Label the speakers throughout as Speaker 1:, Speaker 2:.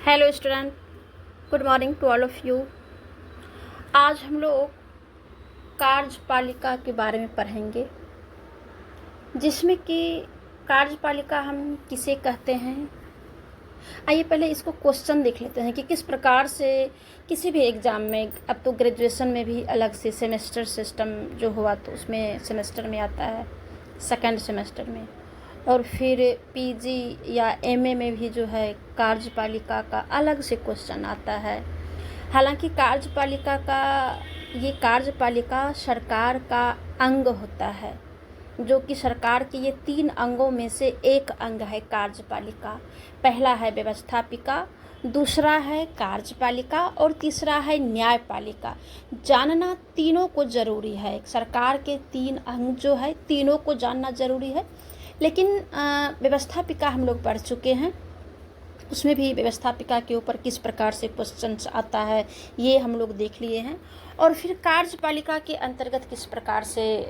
Speaker 1: Hello student, good morning to all of you. आज हम लोग कार्यपालिका के बारे में पढ़ेंगे, जिसमें कि कार्यपालिका हम किसे कहते हैं। आइए पहले इसको क्वेश्चन देख लेते हैं कि किस प्रकार से किसी भी एग्ज़ाम में, अब तो ग्रेजुएशन में भी अलग से सेमेस्टर सिस्टम जो हुआ तो उसमें सेमेस्टर में आता है, सेकंड सेमेस्टर में, और फिर पीजी या एमए में भी जो है कार्यपालिका का अलग से क्वेश्चन आता है। हालांकि कार्यपालिका सरकार का अंग होता है, जो कि सरकार के ये 3 अंगों में से एक अंग है कार्यपालिका। पहला है व्यवस्थापिका, दूसरा है कार्यपालिका और तीसरा है न्यायपालिका। जानना तीनों को ज़रूरी है। सरकार के 3 अंग जो है तीनों को जानना ज़रूरी है। लेकिन व्यवस्थापिका हम लोग पढ़ चुके हैं, उसमें भी व्यवस्थापिका के ऊपर किस प्रकार से क्वेश्चंस आता है ये हम लोग देख लिए हैं। और फिर कार्यपालिका के अंतर्गत किस प्रकार से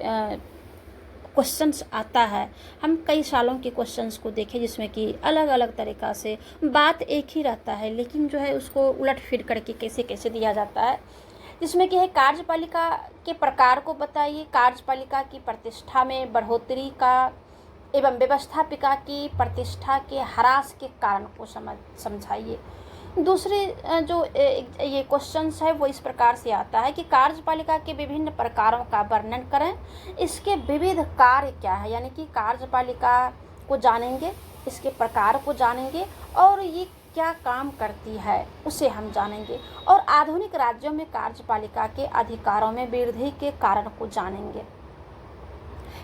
Speaker 1: क्वेश्चंस आता है, हम कई सालों के क्वेश्चंस को देखें, जिसमें कि अलग अलग तरीक़ा से बात एक ही रहता है, लेकिन जो है उसको उलट फिर करके कैसे कैसे दिया जाता है। जिसमें कि है कार्यपालिका के प्रकार को बताइए, कार्यपालिका की प्रतिष्ठा में बढ़ोतरी का एवं व्यवस्थापिका की प्रतिष्ठा के ह्रास के कारण को समझाइए। दूसरे जो ये क्वेश्चंस है वो इस प्रकार से आता है कि कार्यपालिका के विभिन्न प्रकारों का वर्णन करें, इसके विविध कार्य क्या है, यानी कि कार्यपालिका को जानेंगे, इसके प्रकार को जानेंगे और ये क्या काम करती है उसे हम जानेंगे। और आधुनिक राज्यों में कार्यपालिका के अधिकारों में वृद्धि के कारण को जानेंगे।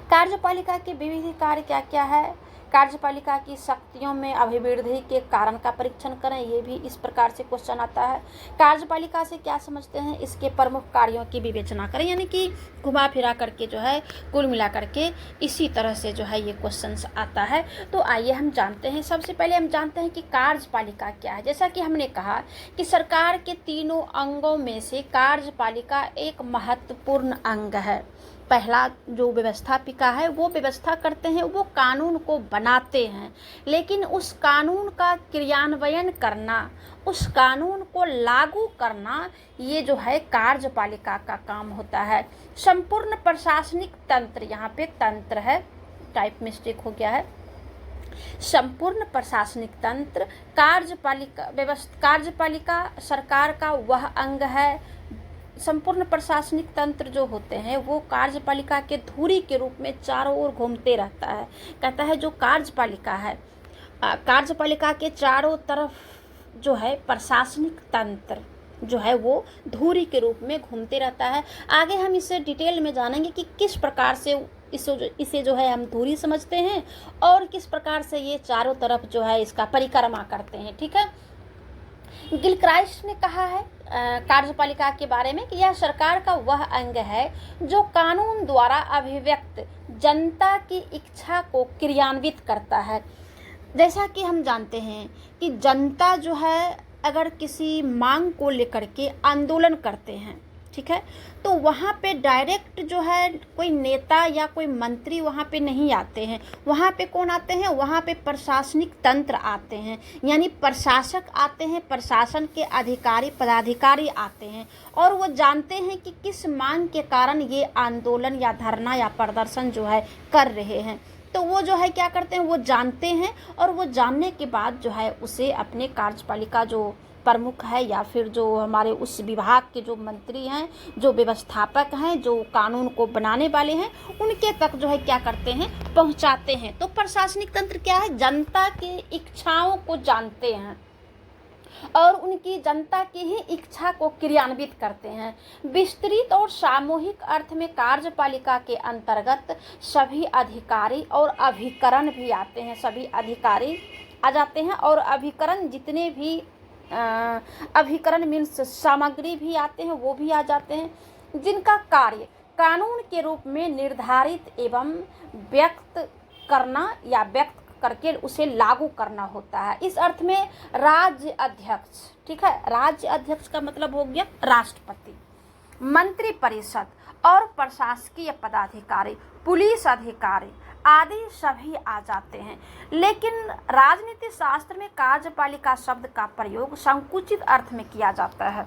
Speaker 1: कार्यपालिका के विविध कार्य क्या क्या है, कार्यपालिका की शक्तियों में अभिवृद्धि के कारण का परीक्षण करें, ये भी इस प्रकार से क्वेश्चन आता है। कार्यपालिका से क्या समझते हैं, इसके प्रमुख कार्यों की विवेचना करें, यानी कि घुमा फिरा करके जो है कुल मिला करके इसी तरह से जो है ये क्वेश्चन आता है। तो आइए हम जानते हैं। सबसे पहले हम जानते हैं कि कार्यपालिका क्या है। जैसा कि हमने कहा कि सरकार के तीनों अंगों में से कार्यपालिका एक महत्वपूर्ण अंग है। पहला जो व्यवस्थापिका है वो व्यवस्था करते हैं, वो कानून को बनाते हैं, लेकिन उस कानून का क्रियान्वयन करना, उस कानून को लागू करना, ये जो है कार्यपालिका का काम होता है। संपूर्ण प्रशासनिक तंत्र, यहाँ पे तंत्र है, टाइप मिस्टेक हो गया है, संपूर्ण प्रशासनिक तंत्र कार्यपालिका सरकार का वह अंग है। संपूर्ण प्रशासनिक तंत्र जो होते हैं वो कार्यपालिका के धुरी के रूप में चारों ओर घूमते रहता है। कहता है जो कार्यपालिका है, कार्यपालिका के चारों तरफ जो है प्रशासनिक तंत्र जो है वो धुरी के रूप में घूमते रहता है। आगे हम इसे डिटेल में जानेंगे कि किस प्रकार से इसे जो है हम धुरी समझते हैं और किस प्रकार से ये चारों तरफ जो है इसका परिक्रमा करते हैं। ठीक है, गिलक्राइस्ट ने कहा है कार्यपालिका के बारे में कि यह सरकार का वह अंग है जो कानून द्वारा अभिव्यक्त जनता की इच्छा को क्रियान्वित करता है। जैसा कि हम जानते हैं कि जनता जो है अगर किसी मांग को लेकर के आंदोलन करते हैं, ठीक है, तो वहाँ पे डायरेक्ट जो है कोई नेता या कोई मंत्री वहाँ पे नहीं आते हैं। वहाँ पे कौन आते हैं, वहाँ पे प्रशासनिक तंत्र आते हैं, यानी प्रशासक आते हैं, प्रशासन के अधिकारी पदाधिकारी आते हैं और वो जानते हैं कि किस मांग के कारण ये आंदोलन या धरना या प्रदर्शन जो है कर रहे हैं। तो वो जो है क्या करते हैं, वो जानते हैं और वो जानने के बाद जो है उसे अपने कार्यपालिका जो प्रमुख है या फिर जो हमारे उस विभाग के जो मंत्री हैं, जो व्यवस्थापक हैं, जो कानून को बनाने वाले हैं, उनके तक जो है क्या करते हैं, पहुंचाते हैं। तो प्रशासनिक तंत्र क्या है, जनता की इच्छाओं को जानते हैं और उनकी जनता की ही इच्छा को क्रियान्वित करते हैं। विस्तृत और सामूहिक अर्थ में कार्यपालिका के अंतर्गत सभी अधिकारी और अभिकरण भी आते हैं। सभी अधिकारी आ जाते हैं और अभिकरण जितने भी अभिकरण मीन्स सामग्री भी आते हैं, वो भी आ जाते हैं, जिनका कार्य कानून के रूप में निर्धारित एवं व्यक्त करना या व्यक्त करके उसे लागू करना होता है। इस अर्थ में राज्य अध्यक्ष, ठीक है, राज्य अध्यक्ष का मतलब हो गया राष्ट्रपति, मंत्री परिषद और प्रशासकीय पदाधिकारी, पुलिस अधिकारी, आदि सभी आ जाते हैं। लेकिन राजनीति शास्त्र में कार्यपालिका शब्द का प्रयोग संकुचित अर्थ में किया जाता है।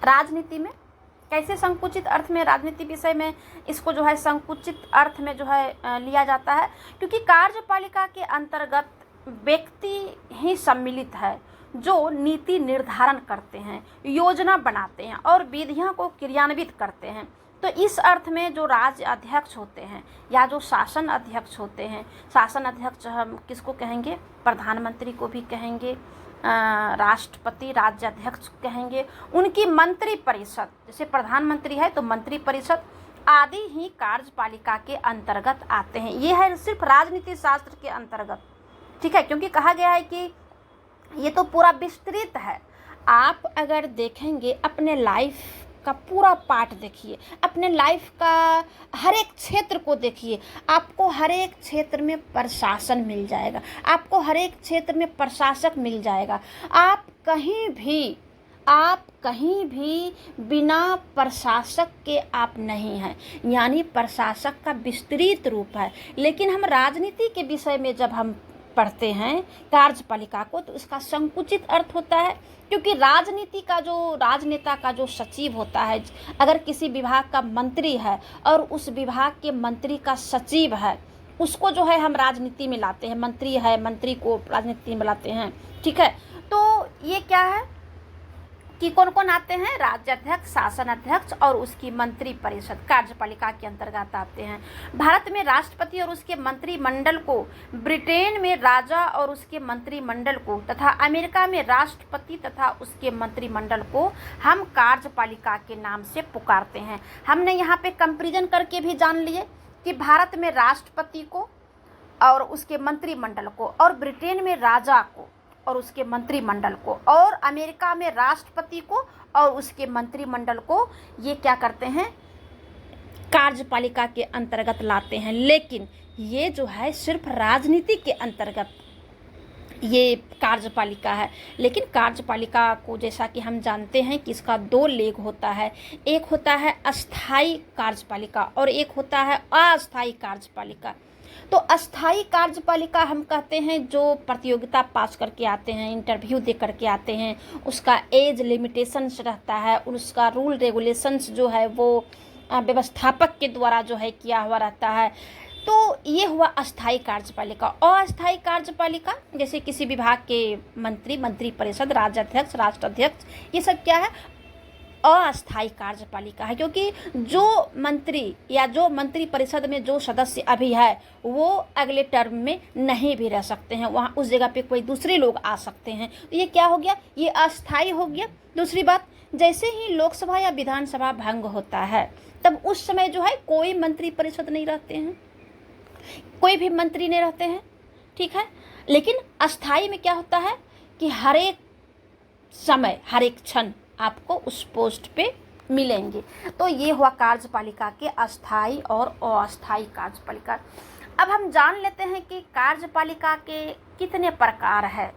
Speaker 1: राजनीति में कैसे संकुचित अर्थ में, राजनीति विषय में इसको जो है संकुचित अर्थ में जो है लिया जाता है, क्योंकि कार्यपालिका के अंतर्गत व्यक्ति ही सम्मिलित है जो नीति निर्धारण करते हैं, योजना बनाते हैं और विधियों को क्रियान्वित करते हैं। तो इस अर्थ में जो राज्य अध्यक्ष होते हैं या जो शासन अध्यक्ष होते हैं, शासन अध्यक्ष हम किसको कहेंगे, प्रधानमंत्री को भी कहेंगे, राष्ट्रपति राज्य अध्यक्ष कहेंगे, उनकी मंत्री परिषद, जैसे प्रधानमंत्री है तो मंत्री परिषद आदि ही कार्यपालिका के अंतर्गत आते हैं। ये है सिर्फ राजनीति शास्त्र के अंतर्गत, ठीक है, क्योंकि कहा गया है कि ये तो पूरा विस्तृत है। आप अगर देखेंगे अपने लाइफ का पूरा पार्ट देखिए, अपने लाइफ का हर एक क्षेत्र को देखिए, आपको हर एक क्षेत्र में प्रशासन मिल जाएगा, आपको हर एक क्षेत्र में प्रशासक मिल जाएगा। आप कहीं भी बिना प्रशासक के आप नहीं हैं, यानी प्रशासक का विस्तृत रूप है। लेकिन हम राजनीति के विषय में जब हम पढ़ते हैं कार्यपालिका को, तो इसका संकुचित अर्थ होता है, क्योंकि राजनीति का जो राजनेता का जो सचिव होता है, अगर किसी विभाग का मंत्री है और उस विभाग के मंत्री का सचिव है, उसको जो है हम राजनीति में लाते हैं, मंत्री है मंत्री को राजनीति में लाते हैं, ठीक है। तो ये क्या है कि कौन कौन आते हैं, राज्याध्यक्ष, शासन अध्यक्ष और उसकी मंत्री परिषद कार्यपालिका के अंतर्गत आते हैं। भारत में राष्ट्रपति और उसके मंत्रिमंडल को, ब्रिटेन में राजा और उसके मंत्रिमंडल को तथा अमेरिका में राष्ट्रपति तथा उसके मंत्रिमंडल को हम कार्यपालिका के नाम से पुकारते हैं। हमने यहाँ पे कंपैरिजन करके भी जान लिए कि भारत में राष्ट्रपति को और उसके मंत्रिमंडल को, और ब्रिटेन में राजा को और उसके मंत्रिमंडल को, और अमेरिका में राष्ट्रपति को और उसके मंत्रिमंडल को, ये क्या करते हैं, कार्यपालिका के अंतर्गत लाते हैं। लेकिन ये जो है सिर्फ राजनीति के अंतर्गत ये कार्यपालिका है। लेकिन कार्यपालिका को जैसा कि हम जानते हैं कि इसका दो लेग होता है, एक होता है अस्थायी कार्यपालिका और एक होता है अस्थायी कार्यपालिका। तो अस्थायी कार्यपालिका हम कहते हैं जो प्रतियोगिता पास करके आते हैं, इंटरव्यू दे करके आते हैं, उसका एज लिमिटेशंस रहता है, उसका रूल रेगुलेशंस जो है वो व्यवस्थापक के द्वारा जो है किया हुआ रहता है। तो ये हुआ अस्थायी कार्यपालिका। अस्थायी कार्यपालिका जैसे किसी विभाग के मंत्री, मंत्री परिषद, राज्याध्यक्ष, राष्ट्राध्यक्ष, ये सब क्या है, अस्थायी कार्यपालिका है। क्योंकि जो मंत्री या जो मंत्री परिषद में जो सदस्य अभी है वो अगले टर्म में नहीं भी रह सकते हैं, वहाँ उस जगह पे कोई दूसरे लोग आ सकते हैं। तो ये क्या हो गया, ये अस्थायी हो गया। दूसरी बात, जैसे ही लोकसभा या विधानसभा भंग होता है तब उस समय जो है कोई मंत्री परिषद नहीं रहते हैं, कोई भी मंत्री नहीं रहते हैं, ठीक है। लेकिन अस्थायी में क्या होता है कि हर एक समय, हर एक क्षण आपको उस पोस्ट पे मिलेंगे। तो ये हुआ कार्यपालिका के अस्थायी और अस्थायी कार्यपालिका। अब हम जान लेते हैं कि कार्यपालिका के कितने प्रकार है,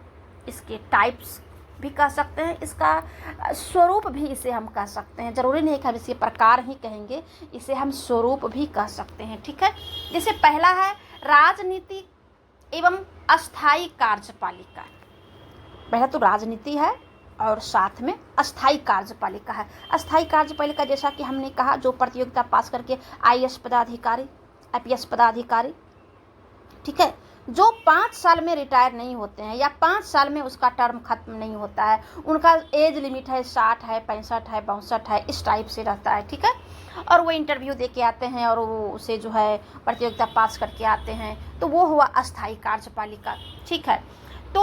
Speaker 1: इसके टाइप्स भी कह सकते हैं, इसका स्वरूप भी इसे हम कह सकते हैं। जरूरी नहीं कि हम इसे प्रकार ही कहेंगे, इसे हम स्वरूप भी कह सकते हैं, ठीक है। जैसे पहला है राजनीति एवं अस्थायी कार्यपालिका। पहला तो राजनीति है और साथ में अस्थायी कार्यपालिका है। अस्थायी कार्यपालिका जैसा कि हमने कहा, जो प्रतियोगिता पास करके IAS पदाधिकारी, IPS पदाधिकारी, ठीक है, जो 5 साल में रिटायर नहीं होते हैं या 5 साल में उसका टर्म खत्म नहीं होता है, उनका एज लिमिट है 60 है, 65 है, 62 है, इस टाइप से रहता है, ठीक है। और वो इंटरव्यू दे के आते हैं और वो उसे जो है प्रतियोगिता पास करके आते हैं, तो वो हुआ अस्थायी कार्यपालिका, ठीक है। तो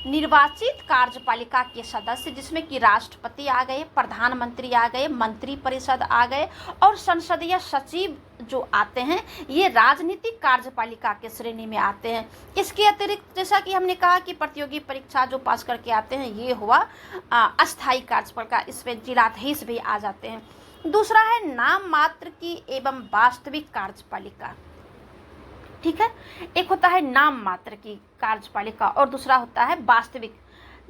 Speaker 1: निर्वाचित कार्यपालिका के सदस्य, जिसमें कि राष्ट्रपति आ गए, प्रधानमंत्री आ गए, मंत्री परिषद आ गए और संसदीय सचिव जो आते हैं, ये राजनीतिक कार्यपालिका के श्रेणी में आते हैं। इसके अतिरिक्त जैसा कि हमने कहा कि प्रतियोगी परीक्षा जो पास करके आते हैं, ये हुआ अस्थायी कार्यपालिका, इसमें जिलाधीश भी आ जाते हैं। दूसरा है नाम मात्र की एवं वास्तविक कार्यपालिका, ठीक है। एक होता है नाम मात्र की कार्यपालिका और दूसरा होता है वास्तविक।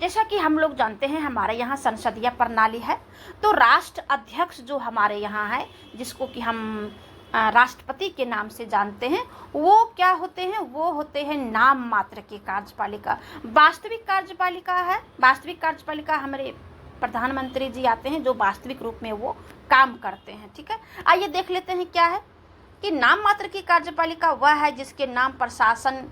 Speaker 1: जैसा कि हम लोग जानते हैं हमारे यहाँ संसदीय प्रणाली है, तो राष्ट्र अध्यक्ष जो हमारे यहाँ है, जिसको कि हम राष्ट्रपति के नाम से जानते हैं, वो क्या होते हैं, वो होते हैं नाम मात्र की कार्यपालिका। वास्तविक कार्यपालिका है, वास्तविक कार्यपालिका हमारे प्रधानमंत्री जी आते हैं जो वास्तविक रूप में वो काम करते हैं। ठीक है, आइए देख लेते हैं क्या है कि नाम मात्र की कार्यपालिका वह है जिसके नाम प्रशासन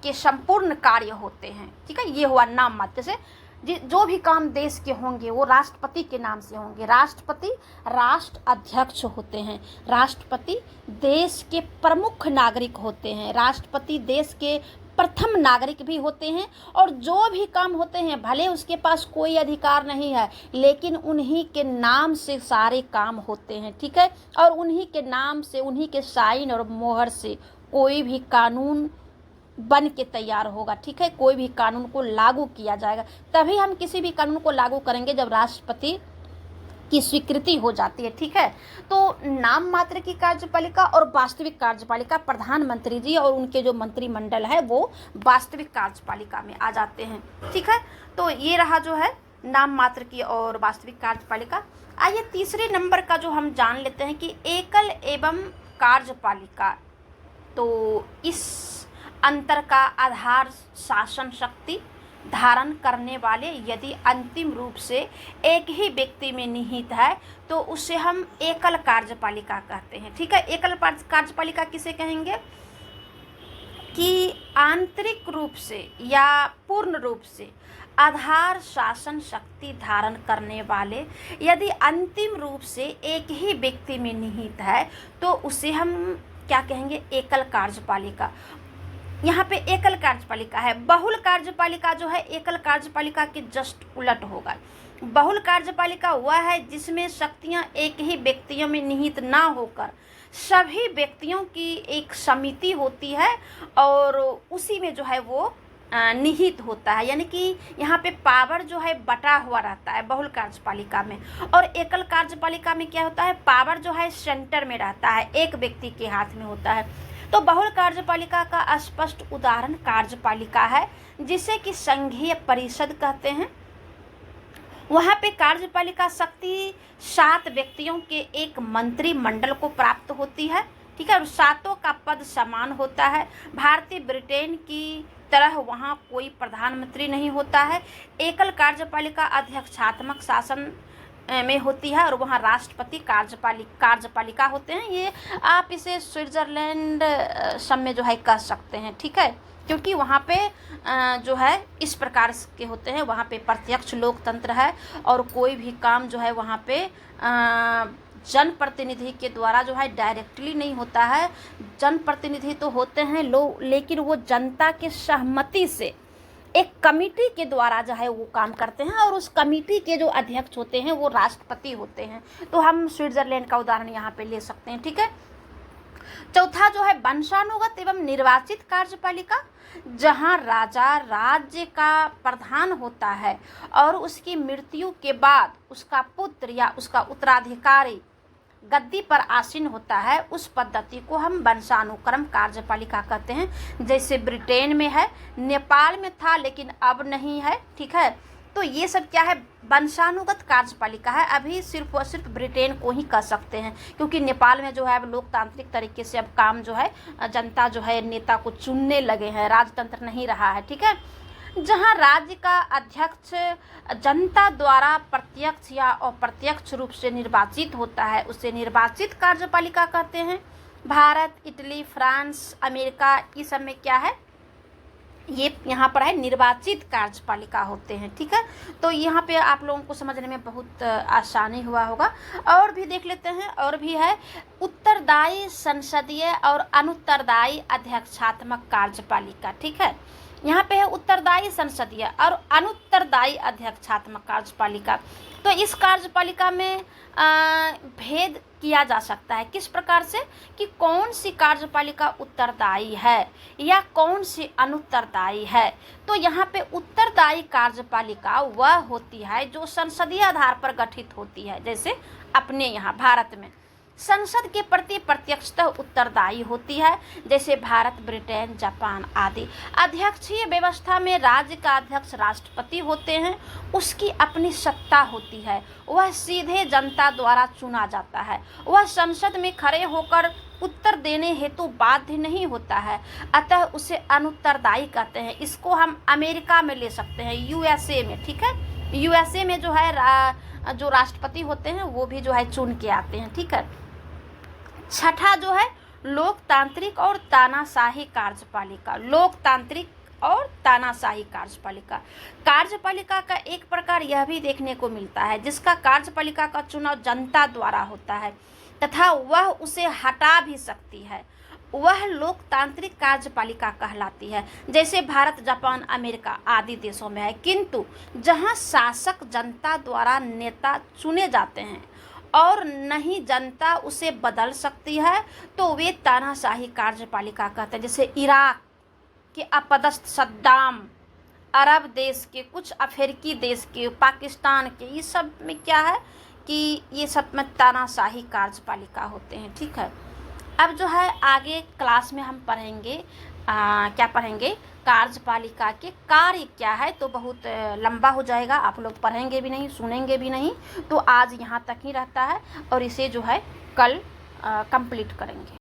Speaker 1: के संपूर्ण कार्य होते हैं। ठीक है, ये हुआ नाम मात्र से जो भी काम देश के होंगे वो राष्ट्रपति के नाम से होंगे। राष्ट्रपति राष्ट्र अध्यक्ष होते हैं, राष्ट्रपति देश के प्रमुख नागरिक होते हैं, राष्ट्रपति देश के प्रथम नागरिक भी होते हैं, और जो भी काम होते हैं भले उसके पास कोई अधिकार नहीं है लेकिन उन्हीं के नाम से सारे काम होते हैं। ठीक है, और उन्हीं के नाम से, उन्हीं के साइन और मोहर से कोई भी कानून बन के तैयार होगा। ठीक है, कोई भी कानून को लागू किया जाएगा। तभी हम किसी भी कानून को लागू करेंगे जब राष्ट्रपति की स्वीकृति हो जाती है। ठीक है, तो नाम मात्र की कार्यपालिका और वास्तविक कार्यपालिका, प्रधानमंत्री जी और उनके जो मंत्रिमंडल है वो वास्तविक कार्यपालिका में आ जाते हैं। ठीक है, तो ये रहा जो है नाम मात्र की और वास्तविक कार्यपालिका। आइए तीसरे नंबर का जो हम जान लेते हैं कि एकल एवं कार्यपालिका। तो इस अंतर का आधार शासन शक्ति धारण करने वाले यदि अंतिम रूप से एक ही व्यक्ति में निहित है तो उसे हम एकल कार्यपालिका कहते हैं। ठीक है, एकल कार्यपालिका किसे कहेंगे कि आंतरिक रूप से या पूर्ण रूप से आधार शासन शक्ति धारण करने वाले यदि अंतिम रूप से एक ही व्यक्ति में निहित है तो उसे हम क्या कहेंगे, एकल कार्यपालिका। यहाँ पे एकल कार्यपालिका है। बहुल कार्यपालिका जो है एकल कार्यपालिका के जस्ट उलट होगा। बहुल कार्यपालिका वह है जिसमें शक्तियाँ एक ही व्यक्तियों में निहित ना होकर सभी व्यक्तियों की एक समिति होती है और उसी में जो है वो निहित होता है, यानी कि यहाँ पे पावर जो है बटा हुआ रहता है बहुल कार्यपालिका में। और एकल कार्यपालिका में क्या होता है, पावर जो है सेंटर में रहता है, एक व्यक्ति के हाथ में होता है। तो बहुल कार्यपालिका का स्पष्ट उदाहरण कार्यपालिका है जिसे कि संघीय परिषद कहते हैं। वहाँ पे कार्यपालिका शक्ति 7 व्यक्तियों के एक मंत्रिमंडल को प्राप्त होती है। ठीक है, और 7 का पद समान होता है। भारतीय ब्रिटेन की तरह वहाँ कोई प्रधानमंत्री नहीं होता है। एकल कार्यपालिका अध्यक्षात्मक शासन में होती है और वहाँ राष्ट्रपति कार्यपालिका होते हैं। ये आप इसे स्विट्जरलैंड सब में जो है कह सकते हैं। ठीक है, क्योंकि वहाँ पे जो है इस प्रकार के होते हैं, वहाँ पे प्रत्यक्ष लोकतंत्र है और कोई भी काम जो है वहाँ पे जनप्रतिनिधि के द्वारा जो है डायरेक्टली नहीं होता है। जनप्रतिनिधि तो होते हैं लोग, लेकिन वो जनता के सहमति से एक कमेटी के द्वारा जो है वो काम करते हैं और उस कमेटी के जो अध्यक्ष होते हैं वो राष्ट्रपति होते हैं। तो हम स्विट्जरलैंड का उदाहरण यहाँ पे ले सकते हैं। ठीक है, चौथा जो है वंशानुगत एवं निर्वाचित कार्यपालिका, जहाँ राजा राज्य का प्रधान होता है और उसकी मृत्यु के बाद उसका पुत्र या उसका उत्तराधिकारी गद्दी पर आसीन होता है, उस पद्धति को हम वंशानुक्रम कार्यपालिका कहते हैं। जैसे ब्रिटेन में है, नेपाल में था लेकिन अब नहीं है। ठीक है, तो ये सब क्या है, वंशानुगत कार्यपालिका है। अभी सिर्फ और सिर्फ ब्रिटेन को ही कह सकते हैं क्योंकि नेपाल में जो है अब लोकतांत्रिक तरीके से अब काम जो है जनता जो है नेता को चुनने लगे हैं, राजतंत्र नहीं रहा है। ठीक है, जहां राज्य का अध्यक्ष जनता द्वारा प्रत्यक्ष या अप्रत्यक्ष रूप से निर्वाचित होता है उसे निर्वाचित कार्यपालिका कहते हैं। भारत, इटली, फ्रांस, अमेरिका, इस सब में क्या है, ये यहाँ पर है निर्वाचित कार्यपालिका होते हैं। ठीक है, तो यहाँ पे आप लोगों को समझने में बहुत आसानी हुआ होगा। और भी देख लेते हैं, और भी है उत्तरदायी संसदीय और अनुत्तरदायी अध्यक्षात्मक कार्यपालिका। ठीक है, यहाँ पे है उत्तरदायी संसदीय और अनुत्तरदायी अध्यक्षात्मक कार्यपालिका। तो इस कार्यपालिका में भेद किया जा सकता है किस प्रकार से कि कौन सी कार्यपालिका उत्तरदायी है या कौन सी अनुत्तरदायी है। तो यहाँ पे उत्तरदायी कार्यपालिका वह होती है जो संसदीय आधार पर गठित होती है, जैसे अपने यहाँ भारत में संसद के प्रति प्रत्यक्षतः उत्तरदायी होती है, जैसे भारत, ब्रिटेन, जापान आदि। अध्यक्षीय व्यवस्था में राज्य का अध्यक्ष राष्ट्रपति होते हैं, उसकी अपनी सत्ता होती है, वह सीधे जनता द्वारा चुना जाता है, वह संसद में खड़े होकर उत्तर देने हेतु बाध्य नहीं होता है, अतः उसे अनुत्तरदायी कहते हैं। इसको हम अमेरिका में ले सकते हैं, यूएसए में, ठीक है। यूएसए में जो है जो राष्ट्रपति होते हैं वो भी जो है चुन के आते हैं, ठीक है। छठा जो है लोकतांत्रिक और तानाशाही कार्यपालिका। लोकतांत्रिक और तानाशाही कार्यपालिका। कार्यपालिका का एक प्रकार यह भी देखने को मिलता है जिसका कार्यपालिका का चुनाव जनता द्वारा होता है तथा वह उसे हटा भी सकती है, वह लोकतांत्रिक कार्यपालिका कहलाती है, जैसे भारत, जापान, अमेरिका आदि देशों में है। किंतु जहां शासक जनता द्वारा नेता चुने जाते हैं और नहीं जनता उसे बदल सकती है तो वे तानाशाही कार्यपालिका कहते हैं। जैसे इराक के अपदस्थ सद्दाम, अरब देश के, कुछ अफ्रीकी देश के, पाकिस्तान के, ये सब में क्या है कि ये सब में तानाशाही कार्यपालिका होते हैं, ठीक है। अब जो है आगे क्लास में हम पढ़ेंगे क्या पढ़ेंगे, कार्यपालिका के कार्य क्या है, तो बहुत लंबा हो जाएगा, आप लोग पढ़ेंगे भी नहीं, सुनेंगे भी नहीं, तो आज यहाँ तक ही रहता है और इसे जो है कल कंप्लीट करेंगे।